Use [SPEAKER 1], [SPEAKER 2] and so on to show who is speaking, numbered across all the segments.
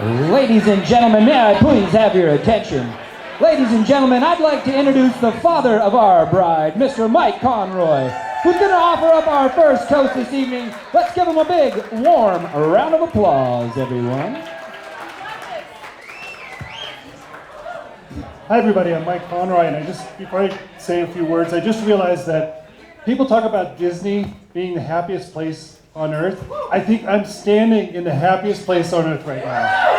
[SPEAKER 1] Ladies and gentlemen, may I please have your attention? Ladies and gentlemen, I'd like to introduce the father of our bride, Mr. Mike Conroy, who's going to offer up our first toast this evening. Let's give him a big, warm round of applause, everyone.
[SPEAKER 2] Hi everybody, I'm Mike Conroy, and before I say a few words, I just realized that people talk about Disney being the happiest place on earth. I think I'm standing in the happiest place on earth right now.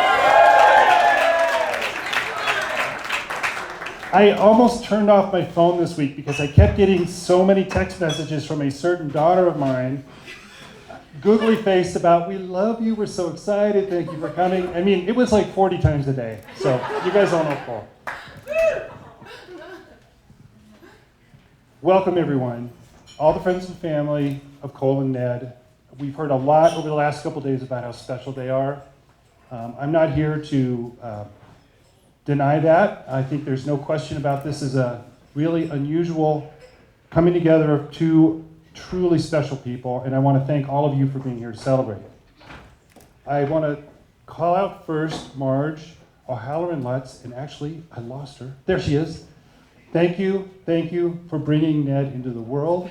[SPEAKER 2] I almost turned off my phone this week because I kept getting so many text messages from a certain daughter of mine, googly faced about, "We love you, we're so excited, thank you for coming." I mean, it was like 40 times a day, so you guys all know Paul. Welcome everyone, all the friends and family of Cole and Ned. We've heard a lot over the last couple days about how special they are. I'm not here to deny that. I think there's no question about this is a really unusual coming together of two truly special people, and I want to thank all of you for being here to celebrate. I want to call out first Marge O'Halloran Lutz, and actually, I lost her. There she is. Thank you for bringing Ned into the world.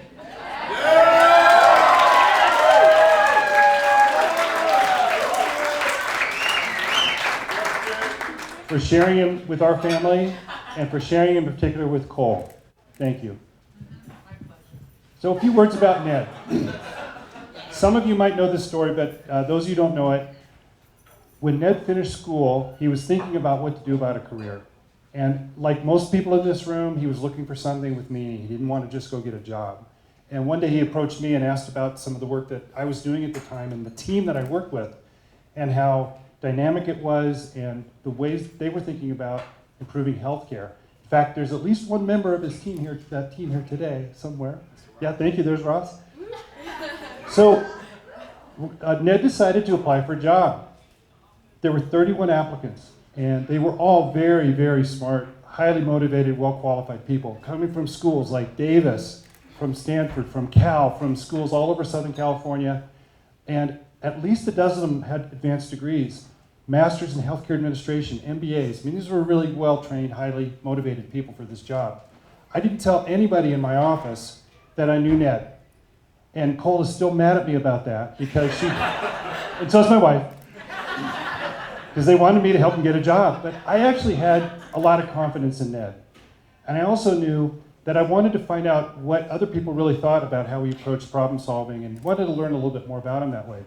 [SPEAKER 2] For sharing him with our family, and for sharing him in particular with Cole. Thank you. So a few words about Ned. Some of you might know this story, but those of you who don't know it, when Ned finished school, he was thinking about what to do about a career. And like most people in this room, he was looking for something with meaning. He didn't want to just go get a job. And one day he approached me and asked about some of the work that I was doing at the time and the team that I worked with, and how dynamic it was and the ways they were thinking about improving healthcare. In fact, there's at least one member of his team here, that team here today, somewhere. Yeah, thank you, there's Ross. So Ned decided to apply for a job. There were 31 applicants, and they were all very, very smart, highly motivated, well-qualified people, coming from schools like Davis, from Stanford, from Cal, from schools all over Southern California, and at least a dozen of them had advanced degrees, masters in healthcare administration, MBAs. I mean, these were really well-trained, highly motivated people for this job. I didn't tell anybody in my office that I knew Ned. And Cole is still mad at me about that because and so is my wife, because they wanted me to help him get a job. But I actually had a lot of confidence in Ned. And I also knew that I wanted to find out what other people really thought about how he approached problem solving and wanted to learn a little bit more about him that way.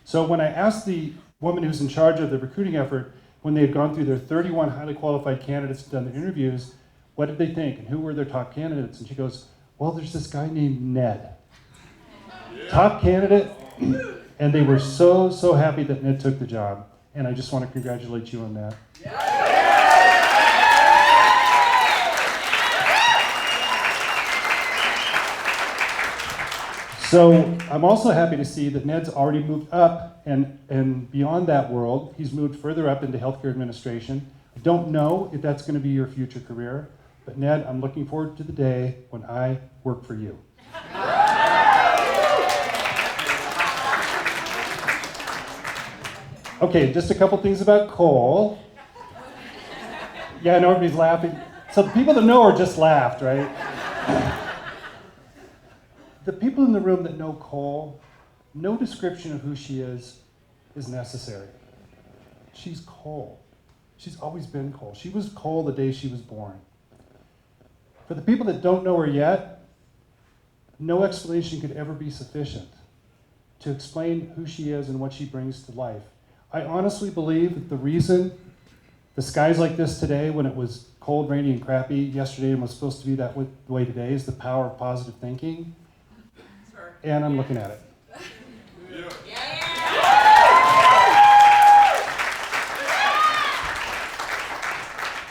[SPEAKER 2] So when I asked the woman who's in charge of the recruiting effort, when they had gone through their 31 highly qualified candidates and done their interviews, what did they think and who were their top candidates? And she goes, "Well, there's this guy named Ned. Top candidate." And they were so happy that Ned took the job. And I just want to congratulate you on that. So I'm also happy to see that Ned's already moved up and beyond that world. He's moved further up into healthcare administration. I don't know if that's going to be your future career, but Ned, I'm looking forward to the day when I work for you. Okay, just a couple things about Cole. Yeah, I know everybody's laughing. So the people that know her just laughed, right? The people in the room that know Cole, no description of who she is necessary. She's Cole. She's always been Cole. She was Cole the day she was born. For the people that don't know her yet, no explanation could ever be sufficient to explain who she is and what she brings to life. I honestly believe that the reason the sky's like this today when it was cold, rainy, and crappy yesterday and was supposed to be that way today is the power of positive thinking. And I'm looking at it.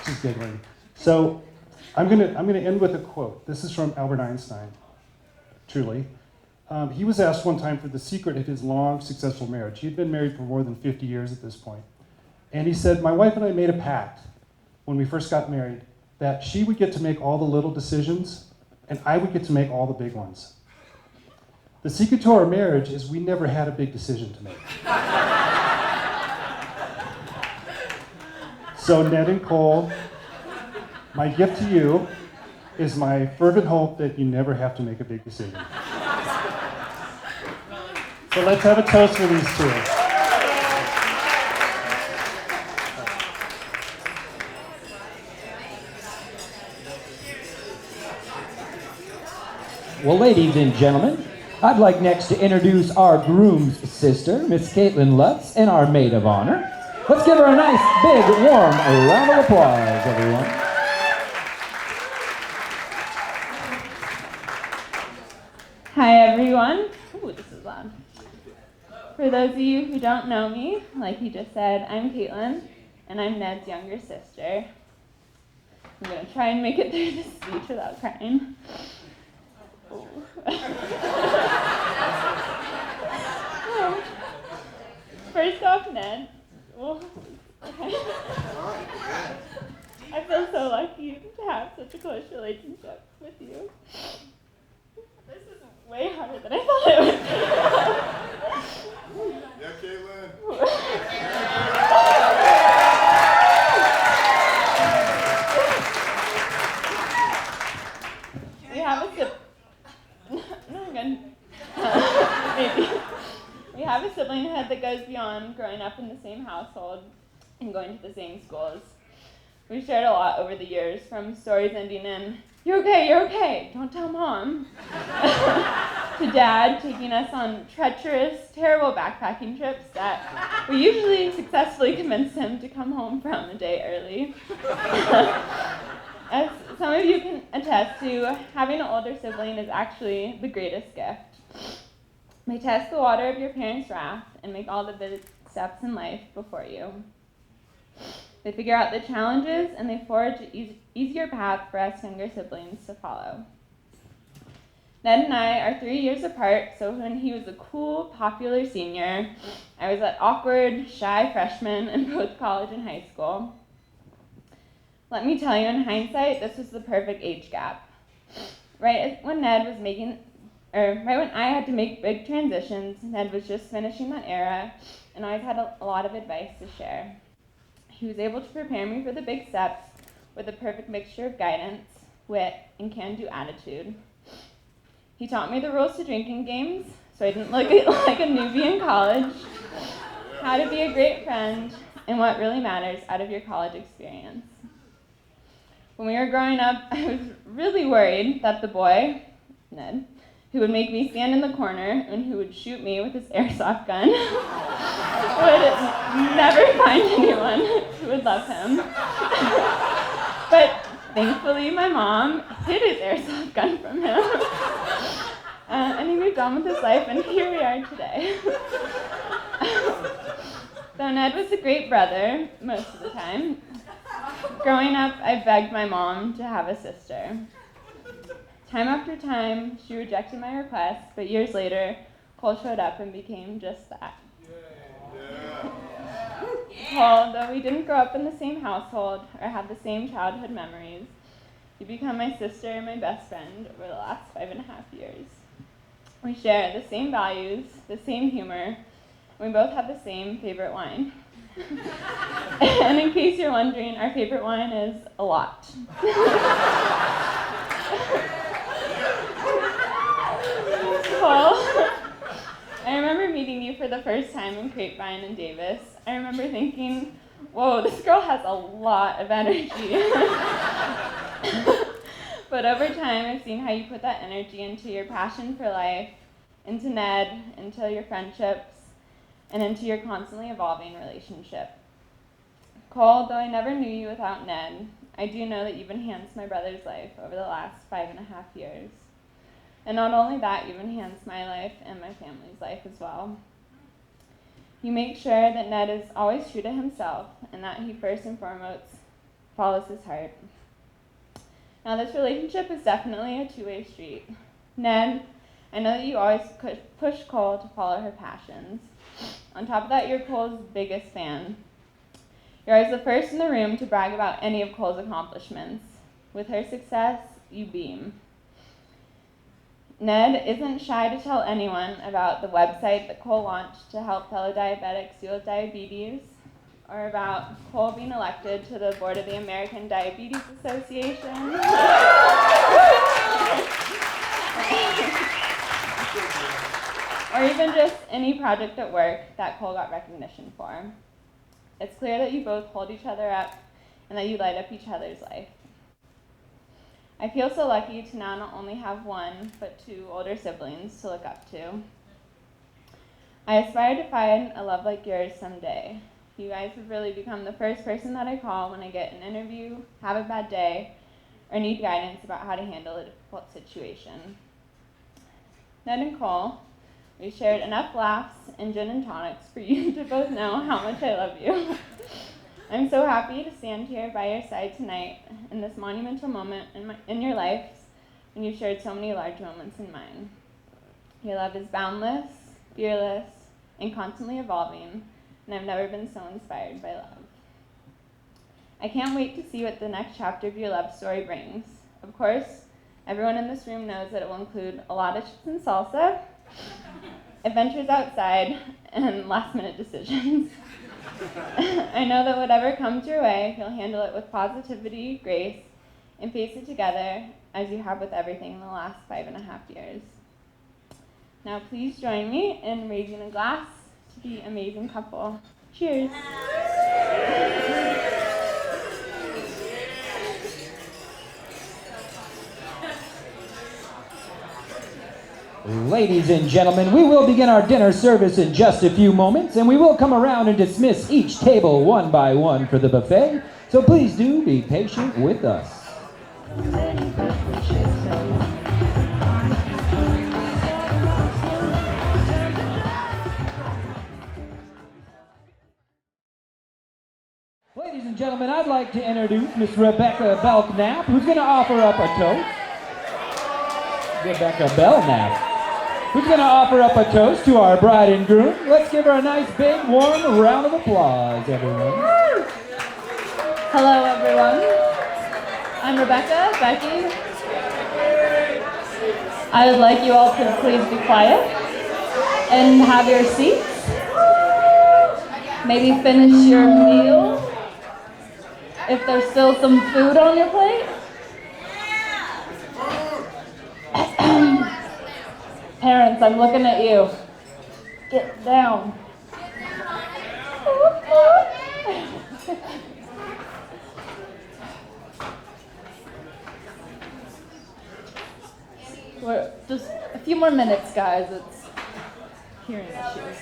[SPEAKER 2] She's giggling. So I'm gonna end with a quote. This is from Albert Einstein, truly. He was asked one time for the secret of his long, successful marriage. He had been married for more than 50 years at this point. And he said, "My wife and I made a pact when we first got married that she would get to make all the little decisions and I would get to make all the big ones. The secret to our marriage is we never had a big decision to make." So Ned and Cole, my gift to you is my fervent hope that you never have to make a big decision. So let's have a toast for these two.
[SPEAKER 1] Well, ladies and gentlemen, I'd like next to introduce our groom's sister, Miss Caitlin Lutz, and our maid of honor. Let's give her a nice, big, warm round of applause, everyone.
[SPEAKER 3] Hi, everyone. Ooh, this is loud. For those of you who don't know me, like he just said, I'm Caitlin, and I'm Ned's younger sister. I'm going to try and make it through this speech without crying. First off, Ned. I feel so lucky to have such a close relationship with you. This is way harder than I thought it would be.
[SPEAKER 4] Yeah, Caitlin.
[SPEAKER 3] We have a no, I'm good. Maybe. We have a siblinghood that goes beyond growing up in the same household and going to the same schools. We've shared a lot over the years, from stories ending in, you're okay, don't tell Mom, to Dad taking us on treacherous, terrible backpacking trips that we usually successfully convince him to come home from a day early. As some of you can attest to, having an older sibling is actually the greatest gift. They test the water of your parents' wrath and make all the big steps in life before you. They figure out the challenges and they forge an easier path for us younger siblings to follow. Ned and I are 3 years apart, so when he was a cool, popular senior, I was an awkward, shy freshman in both college and high school. Let me tell you, in hindsight, this was the perfect age gap. Right when I had to make big transitions, Ned was just finishing that era and always had a lot of advice to share. He was able to prepare me for the big steps with a perfect mixture of guidance, wit, and can-do attitude. He taught me the rules to drinking games, so I didn't look like a newbie in college, how to be a great friend, and what really matters out of your college experience. When we were growing up, I was really worried that the boy, Ned, who would make me stand in the corner and who would shoot me with his airsoft gun, would never find anyone who would love him. But thankfully, my mom hid his airsoft gun from him. And he moved on with his life, and here we are today. Though Ned was a great brother most of the time, growing up, I begged my mom to have a sister. Time after time, she rejected my request, but years later, Cole showed up and became just that. Cole, though we didn't grow up in the same household or have the same childhood memories, you become my sister and my best friend over the last 5.5 years. We share the same values, the same humor, and we both have the same favorite wine. And in case you're wondering, our favorite wine is a lot. Cole, I remember meeting you for the first time in Grapevine in Davis. I remember thinking, whoa, this girl has a lot of energy. But over time, I've seen how you put that energy into your passion for life, into Ned, into your friendships, and into your constantly evolving relationship. Cole, though I never knew you without Ned, I do know that you've enhanced my brother's life over the last 5.5 years. And not only that, you've enhanced my life and my family's life as well. You make sure that Ned is always true to himself and that he first and foremost follows his heart. Now, this relationship is definitely a two-way street. Ned, I know that you always push Cole to follow her passions. On top of that, you're Cole's biggest fan. You're always the first in the room to brag about any of Cole's accomplishments. With her success, you beam. Ned isn't shy to tell anyone about the website that Cole launched to help fellow diabetics deal with diabetes, are about Cole being elected to the board of the American Diabetes Association. Or even just any project at work that Cole got recognition for. It's clear that you both hold each other up and that you light up each other's life. I feel so lucky to now not only have one, but two older siblings to look up to. I aspire to find a love like yours someday. You guys have really become the first person that I call when I get an interview, have a bad day, or need guidance about how to handle a difficult situation. Ned and Cole, we shared enough laughs and gin and tonics for you to both know how much I love you. I'm so happy to stand here by your side tonight in this monumental moment in your lives when you've shared so many large moments in mine. Your love is boundless, fearless, and constantly evolving, and I've never been so inspired by love. I can't wait to see what the next chapter of your love story brings. Of course, everyone in this room knows that it will include a lot of chips and salsa, adventures outside, and last-minute decisions. I know that whatever comes your way, you'll handle it with positivity, grace, and face it together as you have with everything in the last 5.5 years. Now please join me in raising a glass to the amazing couple. Cheers.
[SPEAKER 1] Ladies and gentlemen, we will begin our dinner service in just a few moments, and we will come around and dismiss each table one by one for the buffet, so please do be patient with us. Ladies and gentlemen, I'd like to introduce Miss Rebecca Belknap, who's going to offer up a toast. Rebecca Belknap. Who's going to offer up a toast to our bride and groom. Let's give her a nice, big, warm round of applause, everyone.
[SPEAKER 4] Hello, everyone. I'm Rebecca, Becky. I would like you all to please be quiet and have your seats. Maybe finish your meal. If there's still some food on your plate. Parents, I'm looking at you. Get down. We're just a few more minutes, guys. It's hearing issues.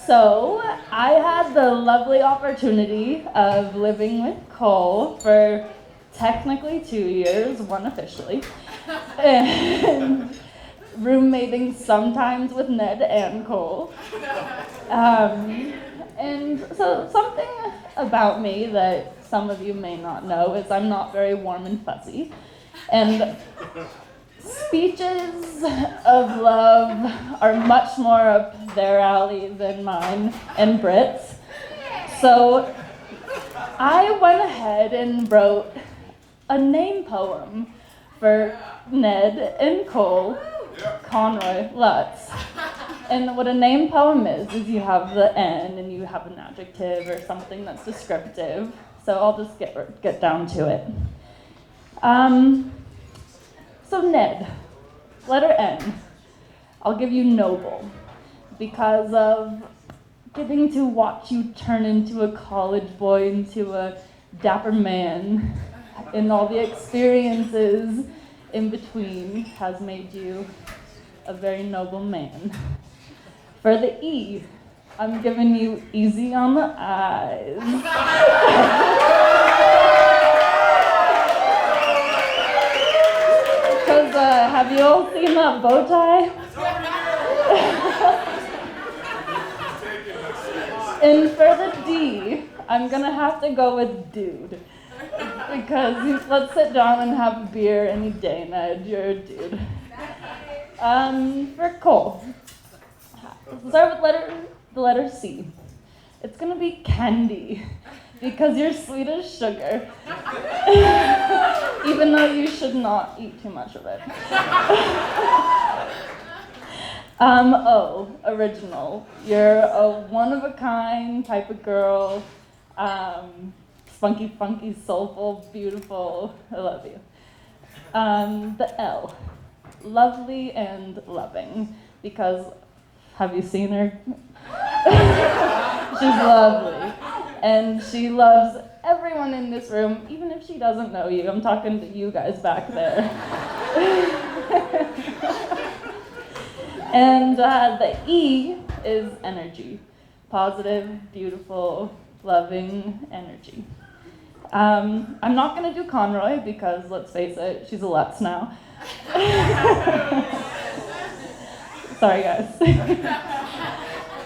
[SPEAKER 4] So, I had the lovely opportunity of living with Cole for technically 2 years, one officially, and roommating sometimes with Ned and Cole. And so something about me that some of you may not know is I'm not very warm and fuzzy. And speeches of love are much more up their alley than mine and Britt's. So I went ahead and wrote a name poem for Ned and Cole Conroy Lutz. And what a name poem is you have the N and you have an adjective or something that's descriptive. So I'll just get down to it. So Ned, letter N. I'll give you noble because of getting to watch you turn into a college boy, into a dapper man, and all the experiences in between has made you a very noble man. For the E, I'm giving you easy on the eyes. Because have you all seen that bow tie? And for the D, I'm gonna have to go with dude. Because let's sit down and have a beer any day, Ned. You're a dude. For Cole, let's start with the letter C. It's gonna be candy, because you're sweet as sugar. Even though you should not eat too much of it. Original. You're a one-of-a-kind type of girl. Spunky, funky, soulful, beautiful. I love you. The L. Lovely and loving. Because, have you seen her? She's lovely. And she loves everyone in this room, even if she doesn't know you. I'm talking to you guys back there. And the E is energy. Positive, beautiful, loving energy. I'm not going to do Conroy because, let's face it, she's a Lutz now. Sorry, guys.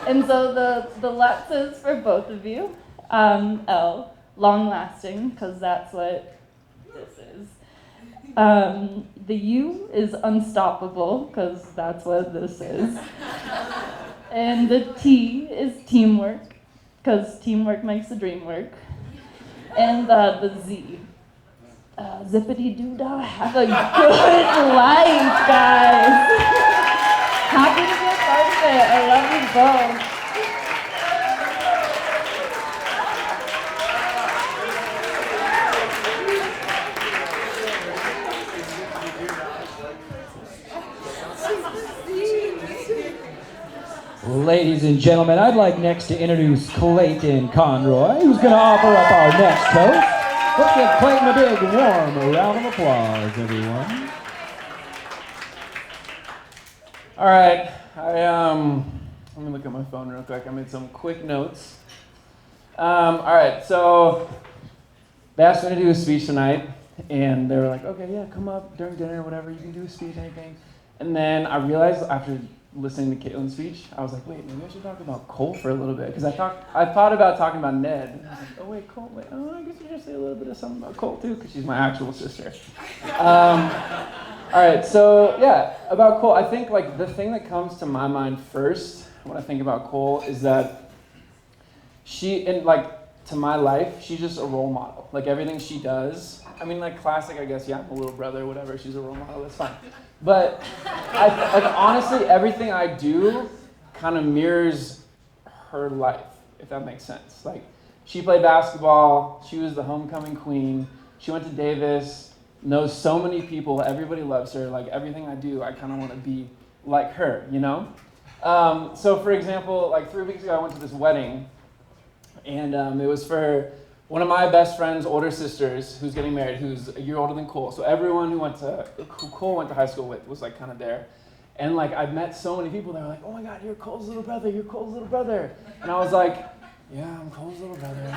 [SPEAKER 4] And so the Lutz is for both of you. L, long-lasting, because that's what this is. The U is unstoppable, because that's what this is. And the T is teamwork, because teamwork makes the dream work. And the Z, zippity-doo-dah, have a good life, guys. Happy to be a part of it. I love you both.
[SPEAKER 1] Ladies and gentlemen, I'd like next to introduce Clayton Conroy, who's going to offer up our next toast. Let's give Clayton a big, warm round of applause, everyone.
[SPEAKER 5] All right, let me look at my phone real quick. I made some quick notes. All right, so they asked me to do a speech tonight, and they were like, okay, yeah, come up during dinner, whatever, you can do a speech, anything. And then I realized after listening to Caitlin's speech, I was like, wait, maybe I should talk about Cole for a little bit, because I thought about talking about Ned. And I was like, oh wait, Cole, wait, I guess we should say a little bit of something about Cole too, because she's my actual sister. All right, so yeah, about Cole, I think like the thing that comes to my mind first when I think about Cole is that she, in like to my life, she's just a role model. Like everything she does, I mean, like classic, I guess, yeah, I'm a little brother, whatever, she's a role model, that's fine. But like honestly, everything I do kind of mirrors her life, if that makes sense. Like she played basketball, she was the homecoming queen, she went to Davis, knows so many people, everybody loves her. Like everything I do, I kind of want to be like her, you know? So for example, like 3 weeks ago, I went to this wedding, and it was for one of my best friend's older sisters who's getting married, who's a year older than Cole. So everyone who Cole went to high school with was like kind of there. And like I've met so many people that were like, oh my God, you're Cole's little brother, you're Cole's little brother. And I was like, yeah, I'm Cole's little brother.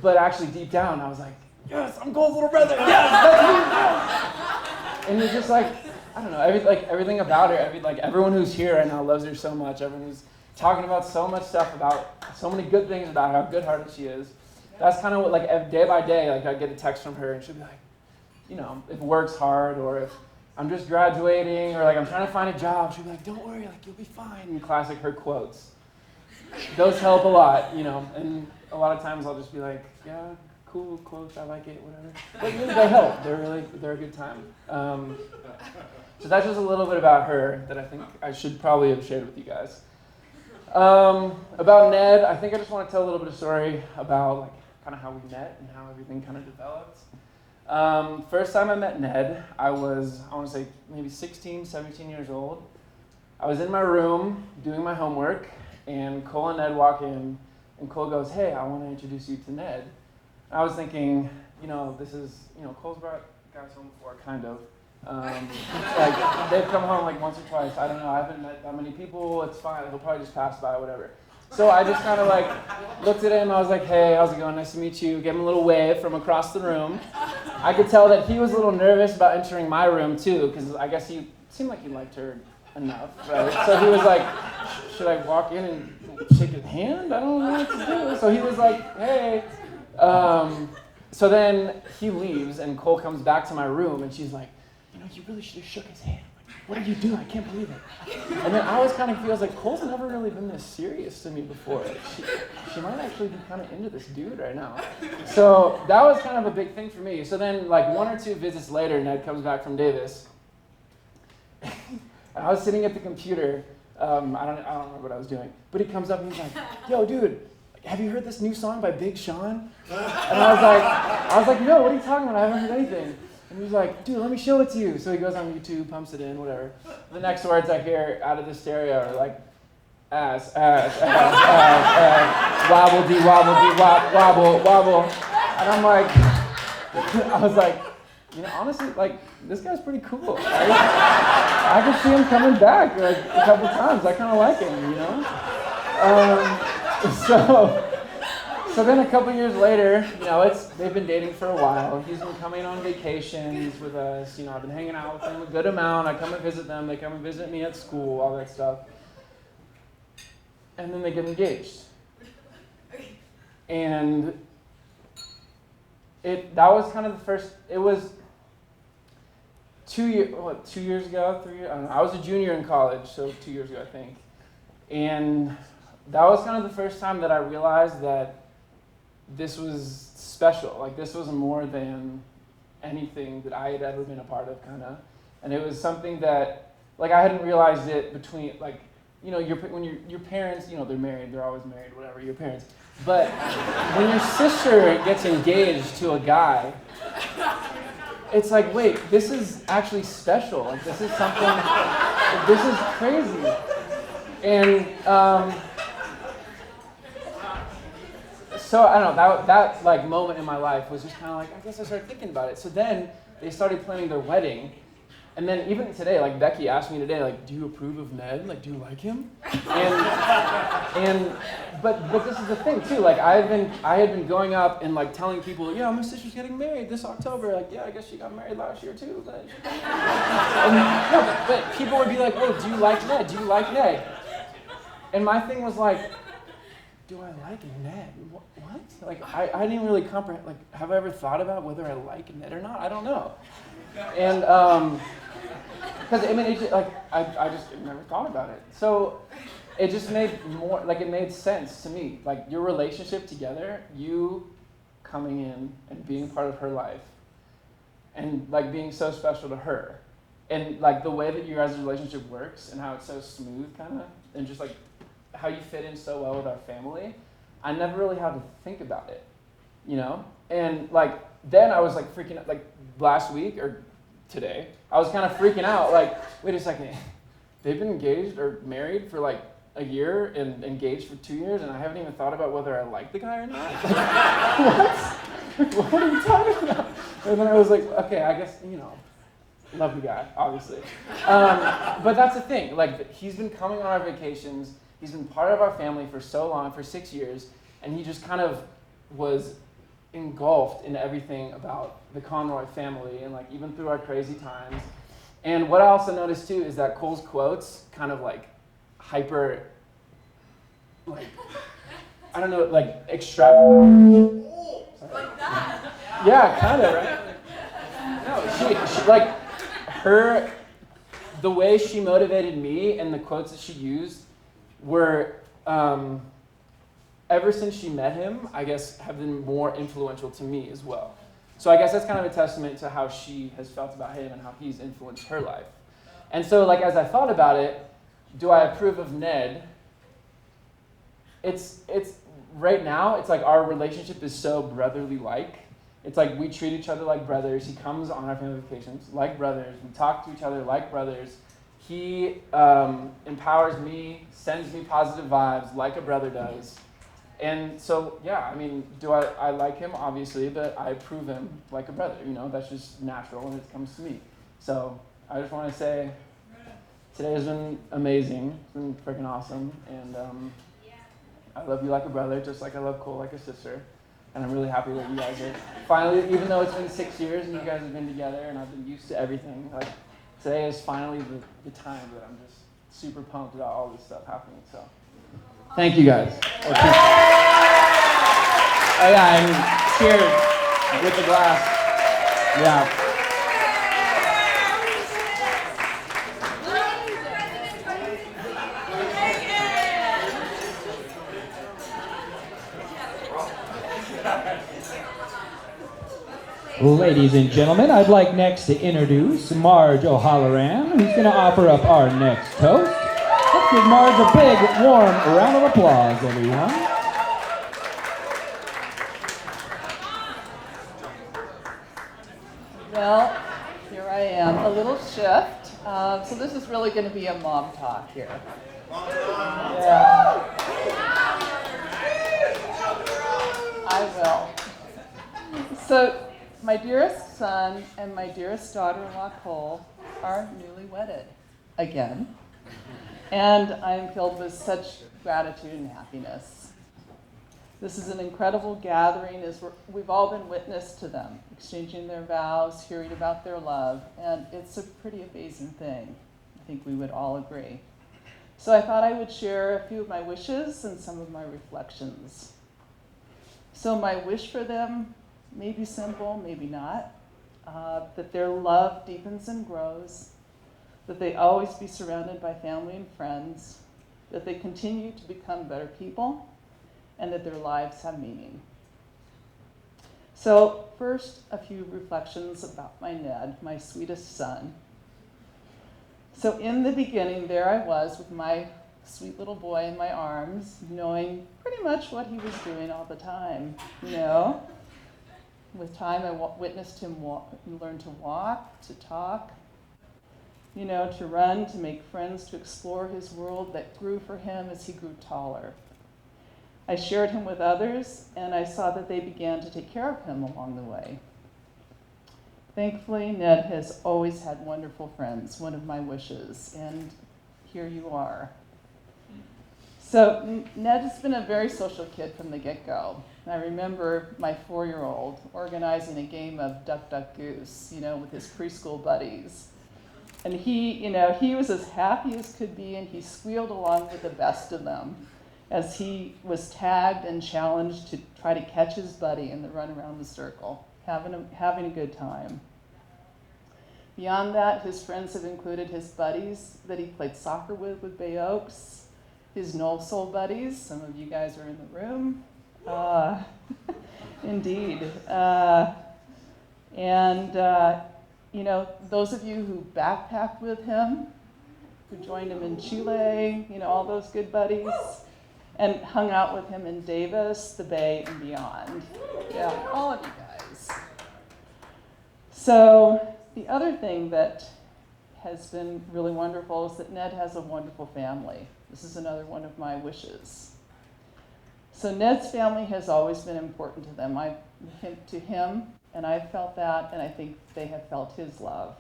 [SPEAKER 5] But actually deep down, I was like, yes, I'm Cole's little brother, yes, that's me. And you're just like, I don't know, everything about her, everyone who's here right now loves her so much, everyone who's talking about so much stuff, about so many good things about her, how good-hearted she is. That's kind of what, like, day by day, like, I get a text from her, and she'll be like, you know, if work's hard, or if I'm just graduating, or, like, I'm trying to find a job, she'll be like, don't worry, like, you'll be fine. And classic her quotes. Those help a lot, you know, and a lot of times I'll just be like, yeah, cool quotes, I like it, whatever. But really, they help. They're a good time. So that's just a little bit about her that I think I should probably have shared with you guys. About Ned, I think I just want to tell a little bit of story about like kind of how we met and how everything kind of developed. First time I met Ned, I want to say maybe 16, 17 years old. I was in my room doing my homework, and Cole and Ned walk in, and Cole goes, hey, I want to introduce you to Ned. I was thinking, you know, this is, you know, Cole's brought guys home before, kind of. Like, they've come home like once or twice. I don't know, I haven't met that many people, it's fine, he'll probably just pass by, whatever. So I just kind of like looked at him, I was like, hey, how's it going, nice to meet you, gave him a little wave from across the room. I could tell that he was a little nervous about entering my room too, because I guess he seemed like he liked her enough, right? So he was like, should I walk in and shake his hand? I don't know what to do. So he was like, hey. So then he leaves, and Cole comes back to my room, and she's like, you know, you really should have shook his hand. What did you do? I can't believe it. And then I always kind of feels like Cole's never really been this serious to me before. She might actually be kind of into this dude right now. So that was kind of a big thing for me. So then like 1 or 2 visits later, Ned comes back from Davis. And I was sitting at the computer. I don't remember what I was doing. But he comes up and he's like, yo, dude, have you heard this new song by Big Sean? And I was like, no, what are you talking about? I haven't heard anything. And he was like, dude, let me show it to you. So he goes on YouTube, pumps it in, whatever. The next words I hear out of the stereo are like, ass, wobble dee wobble, wobble. And I'm like, I was like, you know, honestly, like, this guy's pretty cool. I could see him coming back like a couple times. I kind of like him, you know? So then a couple years later, you know, they've been dating for a while. He's been coming on vacations with us. You know, I've been hanging out with them a good amount. I come and visit them. They come and visit me at school, all that stuff. And then they get engaged. And that was kind of the first, it was 2 years ago, 3 years, I don't know. I was a junior in college, so 2 years ago, I think. And that was kind of the first time that I realized that this was special. Like, this was more than anything that I had ever been a part of, kind of. And it was something that, like, I hadn't realized it between, like, you know, when your parents, you know, they're married, they're always married, whatever, your parents. But when your sister gets engaged to a guy, it's like, wait, this is actually special. Like, this is something, this is crazy. And so, I don't know, that like moment in my life was just kind of like, I guess I started thinking about it. So then they started planning their wedding. And then even today, like Becky asked me today, like, do you approve of Ned? Like, do you like him? But this is the thing too. Like, I had been going up and like telling people, yeah, my sister's getting married this October. Like, yeah, I guess she got married last year too. But people would be like, oh, do you like Ned? Do you like Ned? And my thing was like, do I like Ned? What? Like, I didn't really comprehend. Like, have I ever thought about whether I like Ned or not? I don't know. And because I mean, I just never thought about it. So it just made it made sense to me. Like, your relationship together, you coming in and being part of her life, and like being so special to her, and like the way that your guys' relationship works and how it's so smooth, kind of, and just like how you fit in so well with our family. I never really had to think about it, you know. And like then I was like freaking out, like last week or today, I was kind of freaking out, like, wait a second, they've been engaged or married for like a year and engaged for 2 years, and I haven't even thought about whether I like the guy or not? Like, what? What are you talking about? And then I was like, okay, I guess, you know, love the guy, obviously. But that's the thing, like, he's been coming on our vacations, he's been part of our family for so long, for 6 years, and he just kind of was engulfed in everything about the Conroy family, and like even through our crazy times. And what I also noticed too is that Cole's quotes kind of like hyper, like, I don't know, like extravagant. Like that? Yeah, kind of, right? No, she like the way she motivated me and the quotes that she used were, ever since she met him, I guess, have been more influential to me as well. So I guess that's kind of a testament to how she has felt about him and how he's influenced her life. And so, like, as I thought about it, do I approve of Ned? It's right now, it's like our relationship is so brotherly-like. It's like we treat each other like brothers. He comes on our family vacations like brothers. We talk to each other like brothers. He empowers me, sends me positive vibes like a brother does. And so, yeah, I mean, do I like him? Obviously, but I approve him like a brother, you know? That's just natural when it comes to me. So I just want to say today has been amazing. It's been freaking awesome. And I love you like a brother, just like I love Cole like a sister. And I'm really happy that you guys are finally, even though it's been 6 years and you guys have been together and I've been used to everything, like today is finally the time that I'm just super pumped about all this stuff happening. So thank you guys. Oh yeah, and cheers with the glass. Yeah.
[SPEAKER 1] Ladies and gentlemen, I'd like next to introduce Marge O'Halloran, who's going to offer up our next toast. Let's give Marge a big, warm round of applause, everyone.
[SPEAKER 6] Well, here I am, a little shift. So this is really going to be a mom talk here. Yeah. I will. So my dearest son and my dearest daughter-in-law, Cole, are newly wedded again. And I am filled with such gratitude and happiness. This is an incredible gathering as we've all been witness to them, exchanging their vows, hearing about their love, and it's a pretty amazing thing. I think we would all agree. So I thought I would share a few of my wishes and some of my reflections. So my wish for them may be simple, maybe not, that their love deepens and grows, that they always be surrounded by family and friends, that they continue to become better people, and that their lives have meaning. So first, a few reflections about my Ned, my sweetest son. So in the beginning, there I was with my sweet little boy in my arms, knowing pretty much what he was doing all the time, you know? With time, I witnessed him learn to walk, to talk, you know, to run, to make friends, to explore his world that grew for him as he grew taller. I shared him with others, and I saw that they began to take care of him along the way. Thankfully, Ned has always had wonderful friends, one of my wishes, and here you are. So Ned has been a very social kid from the get-go. I remember my 4-year-old organizing a game of Duck, Duck, Goose, you know, with his preschool buddies. And he was as happy as could be, and he squealed along with the best of them as he was tagged and challenged to try to catch his buddy in the run around the circle, having a good time. Beyond that, his friends have included his buddies that he played soccer with Bay Oaks, his Knoll Soul buddies, some of you guys are in the room. Indeed. You know, those of you who backpacked with him, who joined him in Chile, you know, all those good buddies, and hung out with him in Davis, the Bay, and beyond. Yeah, all of you guys. So the other thing that has been really wonderful is that Ned has a wonderful family. This is another one of my wishes. So Ned's family has always been important to them. To him, and I've felt that, and I think they have felt his love.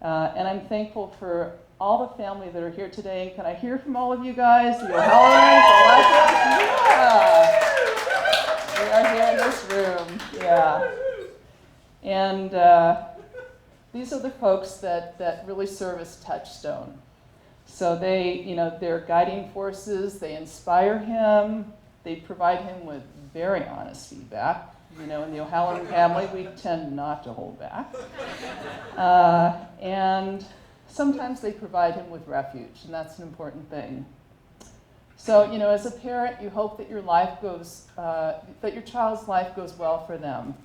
[SPEAKER 6] And I'm thankful for all the family that are here today. Can I hear from all of you guys? The O'Hallorans, the Lecters? Yeah! We are here in this room, yeah. And these are the folks that really serve as touchstone. So they're guiding forces, they inspire him, they provide him with very honest feedback. You know, in the O'Halloran family, we tend not to hold back. And sometimes they provide him with refuge, and that's an important thing. So, you know, as a parent, you hope that that your child's life goes well for them.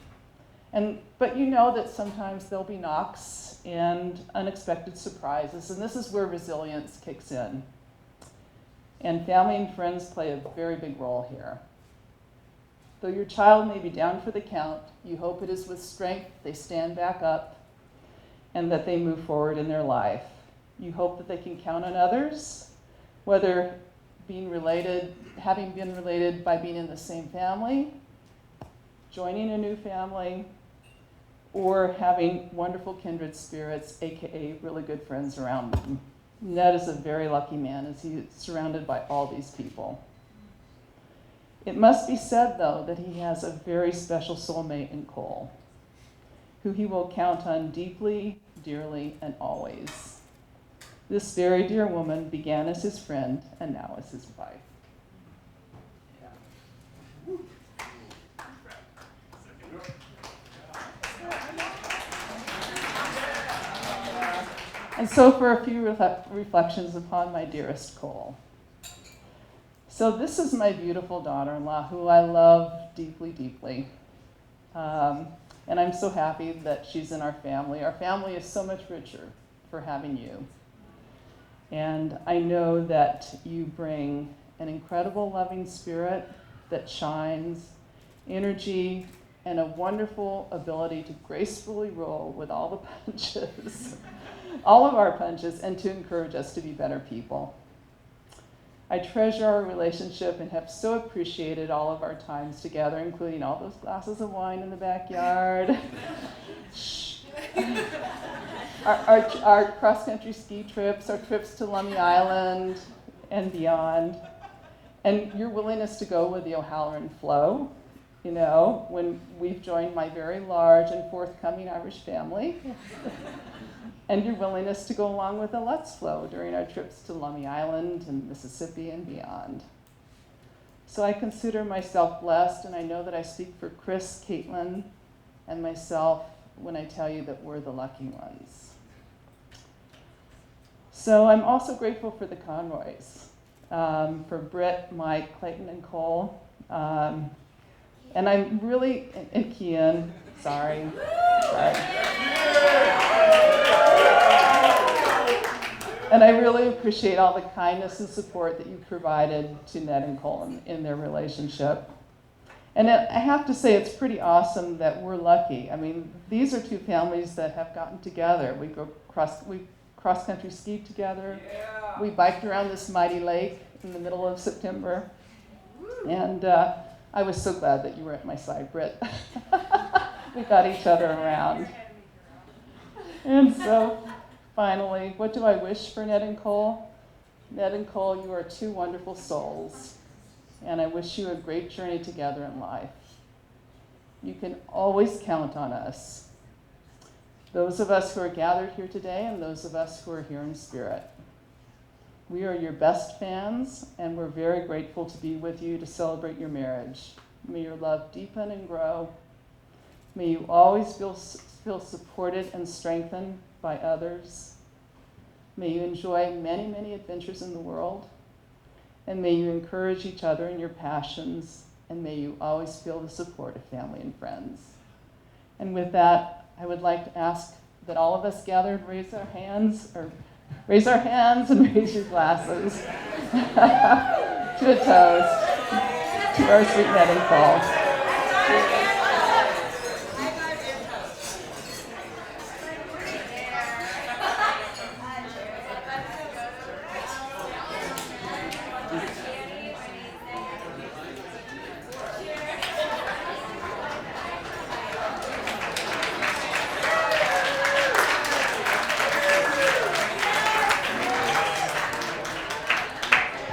[SPEAKER 6] But you know that sometimes there'll be knocks and unexpected surprises, and this is where resilience kicks in. And family and friends play a very big role here. Though your child may be down for the count, you hope it is with strength they stand back up and that they move forward in their life. You hope that they can count on others, whether having been related by being in the same family, joining a new family, or having wonderful kindred spirits, aka really good friends around them. Ned is a very lucky man as he is surrounded by all these people. It must be said, though, that he has a very special soulmate in Cole, who he will count on deeply, dearly, and always. This very dear woman began as his friend and now as his wife. And so for a few reflections upon my dearest Cole. So this is my beautiful daughter-in-law, who I love deeply, deeply. And I'm so happy that she's in our family. Our family is so much richer for having you. And I know that you bring an incredible loving spirit that shines, energy, and a wonderful ability to gracefully roll with all the punches, all of our punches, and to encourage us to be better people. I treasure our relationship and have so appreciated all of our times together, including all those glasses of wine in the backyard. our cross-country ski trips, our trips to Lummi Island and beyond, and your willingness to go with the O'Halloran flow, you know, when we've joined my very large and forthcoming Irish family, and your willingness to go along with the Let's Flow during our trips to Lummi Island and Mississippi and beyond. So I consider myself blessed, and I know that I speak for Chris, Caitlin, and myself when I tell you that we're the lucky ones. So I'm also grateful for the Conroys, for Britt, Mike, Clayton, and Cole. And I'm really, and Kian, sorry. And I really appreciate all the kindness and support that you provided to Ned and Cole in their relationship. And I have to say, it's pretty awesome that we're lucky. I mean, these are two families that have gotten together. We cross-country skied together. Yeah. We biked around this mighty lake in the middle of September. And I was so glad that you were at my side, Britt. We got each other around. And so, finally, what do I wish for Ned and Cole? Ned and Cole, you are two wonderful souls, and I wish you a great journey together in life. You can always count on us, those of us who are gathered here today and those of us who are here in spirit. We are your best fans, and we're very grateful to be with you to celebrate your marriage. May your love deepen and grow. May you always feel supported and strengthened by others. May you enjoy many, many adventures in the world. And may you encourage each other in your passions. And may you always feel the support of family and friends. And with that, I would like to ask that all of us gathered raise our hands and raise your glasses to a toast to our sweet Ned and Cole.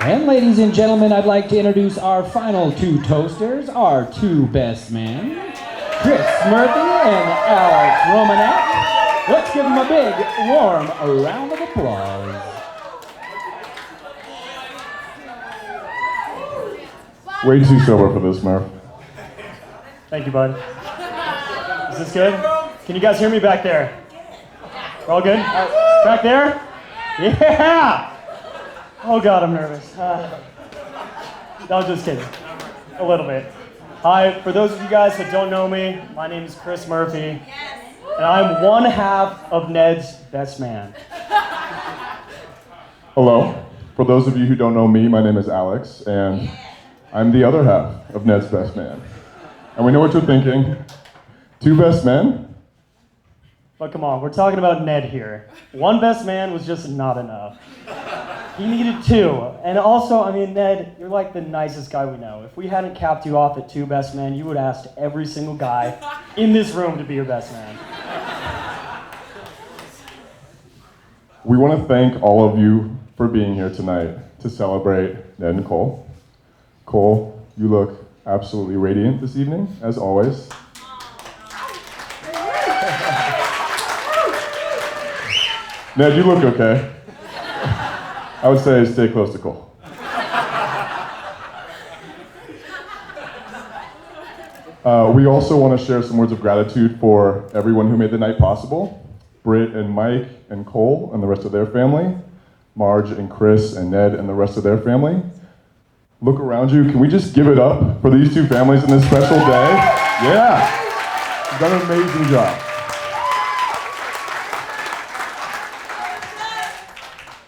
[SPEAKER 1] And ladies and gentlemen, I'd like to introduce our final two toasters, our two best men, Chris Murphy and Alex Romanek. Let's give them a big, warm round of applause.
[SPEAKER 7] Way too sober for this, Murph.
[SPEAKER 8] Thank you, bud. Is this good? Can you guys hear me back there? We're all good? Back there? Yeah! Oh God, I'm nervous. No, just kidding. A little bit. Hi, for those of you guys that don't know me, my name is Chris Murphy, and I'm one half of Ned's best man.
[SPEAKER 7] Hello. For those of you who don't know me, my name is Alex, and I'm the other half of Ned's best man. And we know what you're thinking. Two best men?
[SPEAKER 8] But come on, we're talking about Ned here. One best man was just not enough. He needed two. And also, I mean, Ned, you're like the nicest guy we know. If we hadn't capped you off at two best men, you would have asked every single guy in this room to be your best man.
[SPEAKER 7] We want to thank all of you for being here tonight to celebrate Ned and Cole. Cole, you look absolutely radiant this evening, as always. Ned, you look okay. I would say stay close to Cole. We also want to share some words of gratitude for everyone who made the night possible. Britt and Mike and Cole and the rest of their family. Marge and Chris and Ned and the rest of their family. Look around you. Can we just give it up for these two families in this special day? Yeah. You've done an amazing job.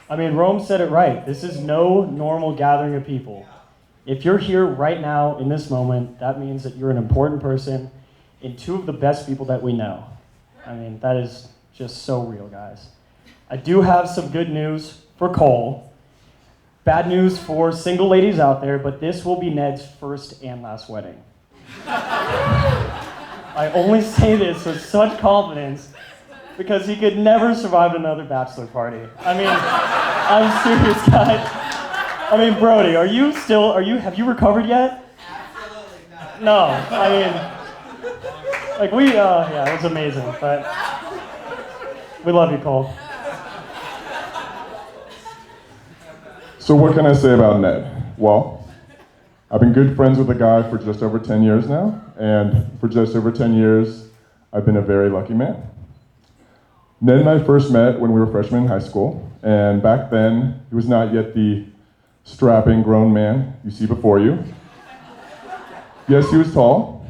[SPEAKER 8] I mean, Rome said it right. This is no normal gathering of people. If you're here right now in this moment, that means that you're an important person and two of the best people that we know. I mean, that is just so real, guys. I do have some good news for Cole. Bad news for single ladies out there, but this will be Ned's first and last wedding. I only say this with such confidence because he could never survive another bachelor party. I mean, I'm serious, guys. I mean, Brody, have you recovered yet?
[SPEAKER 9] Absolutely not.
[SPEAKER 8] No, I mean, like yeah, it was amazing, but we love you, Cole.
[SPEAKER 7] So what can I say about Ned? Well, I've been good friends with the guy for just over 10 years now, and for just over 10 years, I've been a very lucky man. Ned and I first met when we were freshmen in high school, and back then, he was not yet the strapping grown man you see before you. Yes, he was tall.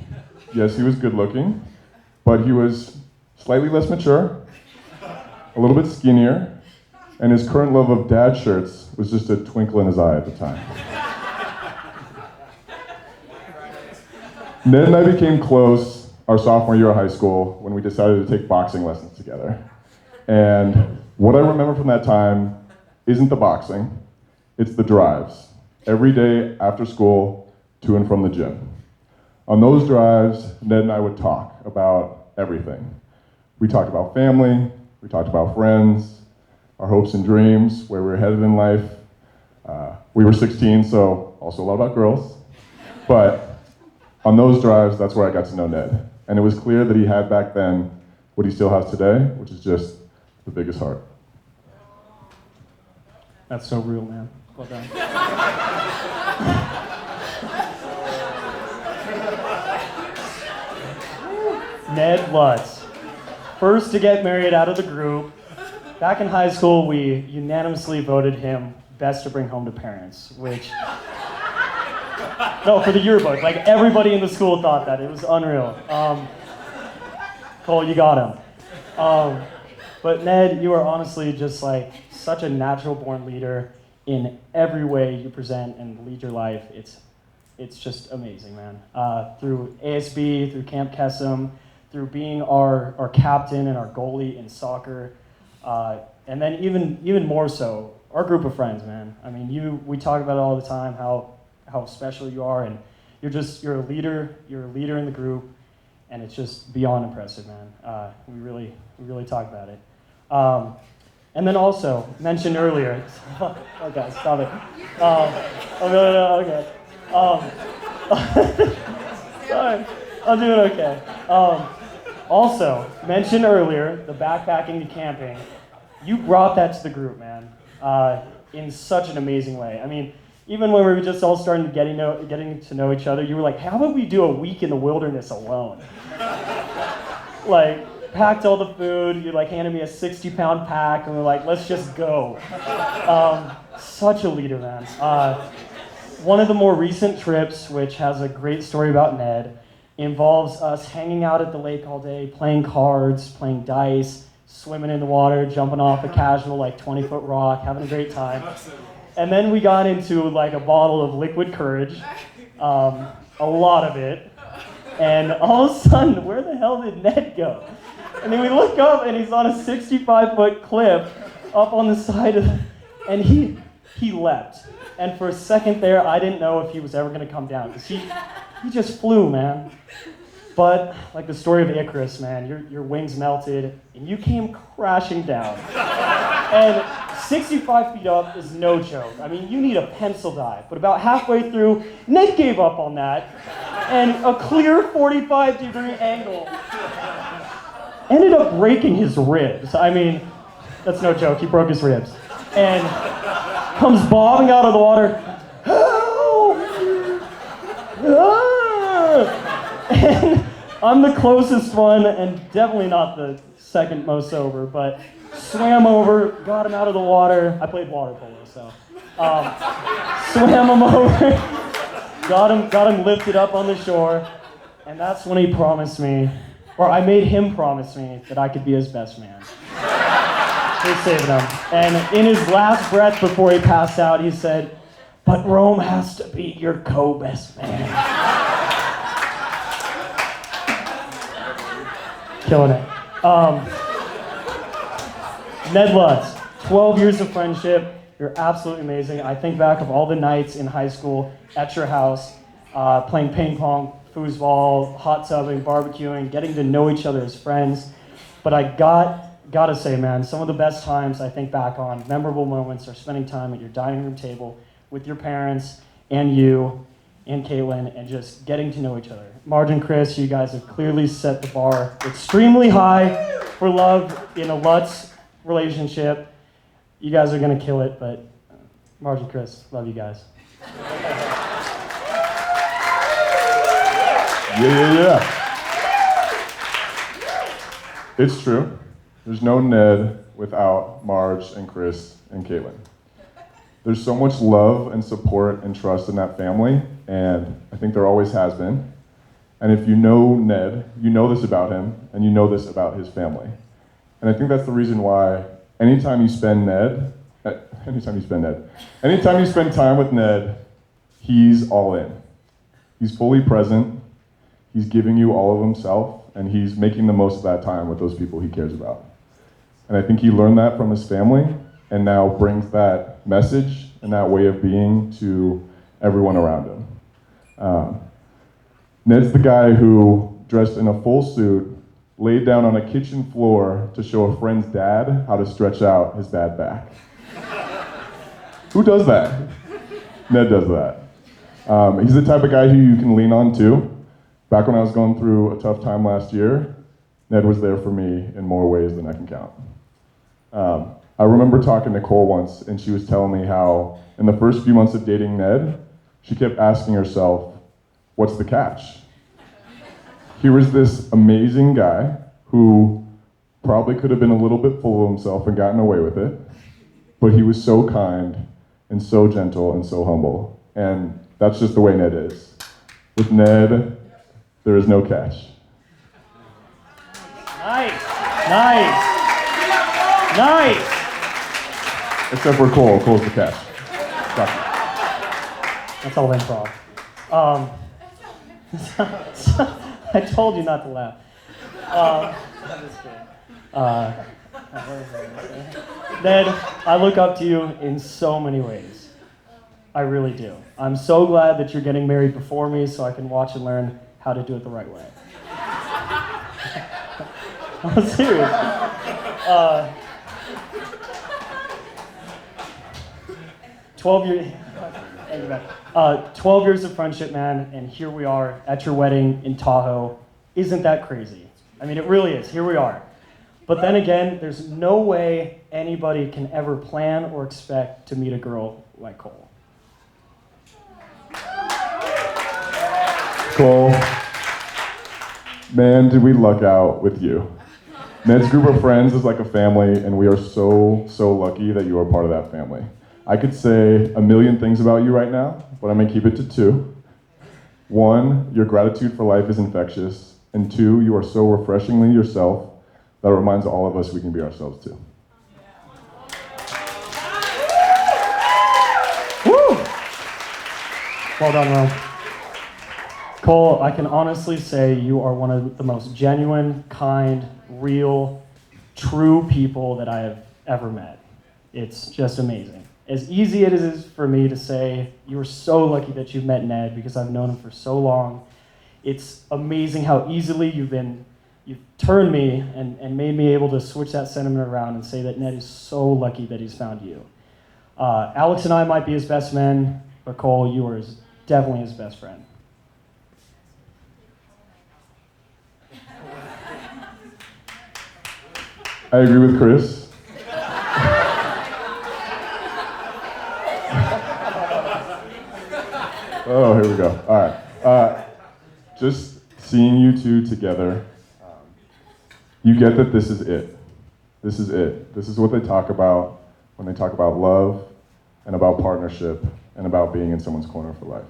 [SPEAKER 7] Yes, he was good looking, but he was slightly less mature, a little bit skinnier, and his current love of dad shirts was just a twinkle in his eye at the time. Ned and I became close our sophomore year of high school when we decided to take boxing lessons together. And what I remember from that time isn't the boxing, it's the drives. Every day after school, to and from the gym. On those drives, Ned and I would talk about everything. We talked about family, we talked about friends, our hopes and dreams, where we were headed in life. We were 16, so also a lot about girls. But on those drives, that's where I got to know Ned. And it was clear that he had back then what he still has today, which is just the biggest heart.
[SPEAKER 8] That's so real, man. Well done. Ned Lutz, first to get married out of the group. Back in high school, we unanimously voted him best to bring home to parents, which, no, for the yearbook. Like, everybody in the school thought that. It was unreal. Cole, you got him. But Ned, you are honestly just like such a natural born leader in every way you present and lead your life. It's just amazing, man. Through ASB, through Camp Kesem, through being our captain and our goalie in soccer, and then even more so, our group of friends, man. I mean, we talk about it all the time, how special you are, and you're a leader in the group, and it's just beyond impressive, man. We really talk about it. And then also, mentioned earlier, okay, stop it. Okay. Sorry, I'll do it okay. Also, mentioned earlier, the backpacking to camping. You brought that to the group, man, in such an amazing way. I mean, even when we were just all starting to getting to know each other, you were like, how about we do a week in the wilderness alone? Like, packed all the food, you like handed me a 60-pound pack, and we're like, let's just go. Such a leader, man. One of the more recent trips, which has a great story about Ned, involves us hanging out at the lake all day, playing cards, playing dice, swimming in the water, jumping off a casual like 20-foot rock, having a great time. And then we got into like a bottle of liquid courage, a lot of it, and all of a sudden, where the hell did Ned go? And then we look up and he's on a 65-foot cliff up on the side of, and he leapt. And for a second there, I didn't know if he was ever going to come down, because he just flew, man. But like the story of Icarus, man, your wings melted and you came crashing down. And 65 feet up is no joke. I mean, you need a pencil dive. But about halfway through, Ned gave up on that, and a clear 45-degree angle ended up breaking his ribs. I mean, that's no joke. He broke his ribs. And comes bobbing out of the water. Help! Ah! And I'm the closest one, and definitely not the second most sober, but swam over, got him out of the water. I played water polo, so. Swam him over, got him lifted up on the shore, and that's when he promised me Or I made him promise me that I could be his best man. He's saving him. And in his last breath before he passed out, he said, "But Rome has to be your co-best man." Killing it. Ned Lutz, 12 years of friendship. You're absolutely amazing. I think back of all the nights in high school at your house, playing ping pong, foosball, hot tubbing, barbecuing, getting to know each other as friends. But I gotta say, man, some of the best times I think back on, memorable moments, are spending time at your dining room table with your parents and you and Caitlin, and just getting to know each other. Marge and Chris, you guys have clearly set the bar extremely high for love in a Lutz relationship. You guys are gonna kill it, but Marge and Chris, love you guys.
[SPEAKER 7] Yeah. It's true. There's no Ned without Marge and Chris and Caitlin. There's so much love and support and trust in that family, and I think there always has been. And if you know Ned, you know this about him, and you know this about his family. And I think that's the reason why anytime you spend time with Ned, he's all in. He's fully present, he's giving you all of himself, and he's making the most of that time with those people he cares about. And I think he learned that from his family, and now brings that message and that way of being to everyone around him. Ned's the guy who, dressed in a full suit, laid down on a kitchen floor to show a friend's dad how to stretch out his bad back. Who does that? Ned does that. He's the type of guy who you can lean on too. Back when I was going through a tough time last year, Ned was there for me in more ways than I can count. I remember talking to Nicole once, and she was telling me how in the first few months of dating Ned, she kept asking herself, what's the catch? Here was this amazing guy who probably could have been a little bit full of himself and gotten away with it, but he was so kind and so gentle and so humble. And that's just the way Ned is. With Ned, there is no catch.
[SPEAKER 8] Nice.
[SPEAKER 7] Except for Cole. Cole's the catch. Gotcha.
[SPEAKER 8] That's all improv. I told you not to laugh. Ned, I look up to you in so many ways. I really do. I'm so glad that you're getting married before me so I can watch and learn how to do it the right way. I'm serious. 12 years of friendship, man, and here we are at your wedding in Tahoe. Isn't that crazy? I mean, it really is. Here we are. But then again, there's no way anybody can ever plan or expect to meet a girl like Cole.
[SPEAKER 7] Cole, man, did we luck out with you. Ned's group of friends is like a family, and we are so, so lucky that you are part of that family. I could say a million things about you right now, but I'm gonna keep it to two. One, your gratitude for life is infectious, and two, you are so refreshingly yourself that reminds all of us we can be ourselves too.
[SPEAKER 8] Woo! Well done, Rome. Cole, I can honestly say you are one of the most genuine, kind, real, true people that I have ever met. It's just amazing. As easy it is for me to say, you are so lucky that you've met Ned because I've known him for so long. It's amazing how easily you've turned me and made me able to switch that sentiment around and say that Ned is so lucky that he's found you. Alex and I might be his best men, but Cole, you are definitely his best friend.
[SPEAKER 7] I agree with Chris. Oh, here we go. All right. Just seeing you two together, you get that this is it. This is it. This is what they talk about when they talk about love and about partnership and about being in someone's corner for life.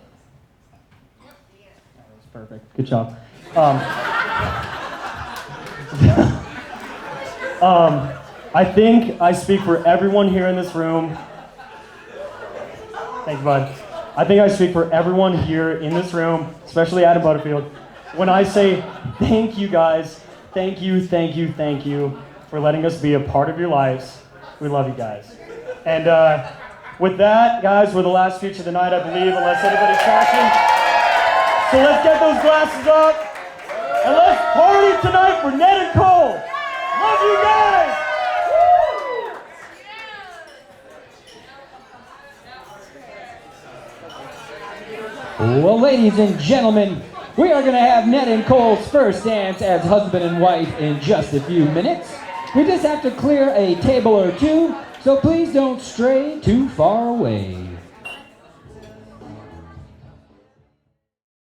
[SPEAKER 8] That was perfect. Good job. I think I speak for everyone here in this room. Thank you, bud. I think I speak for everyone here in this room, especially Adam Butterfield, when I say thank you guys, thank you for letting us be a part of your lives. We love you guys. And with that, guys, we're the last speech of the night, I believe, unless anybody's talking. So let's get those glasses up, and let's party tonight for Ned and Cole. Love you guys!
[SPEAKER 1] Well, ladies and gentlemen, we are going to have Ned and Cole's first dance as husband and wife in just a few minutes. We just have to clear a table or two, so please don't stray too far away.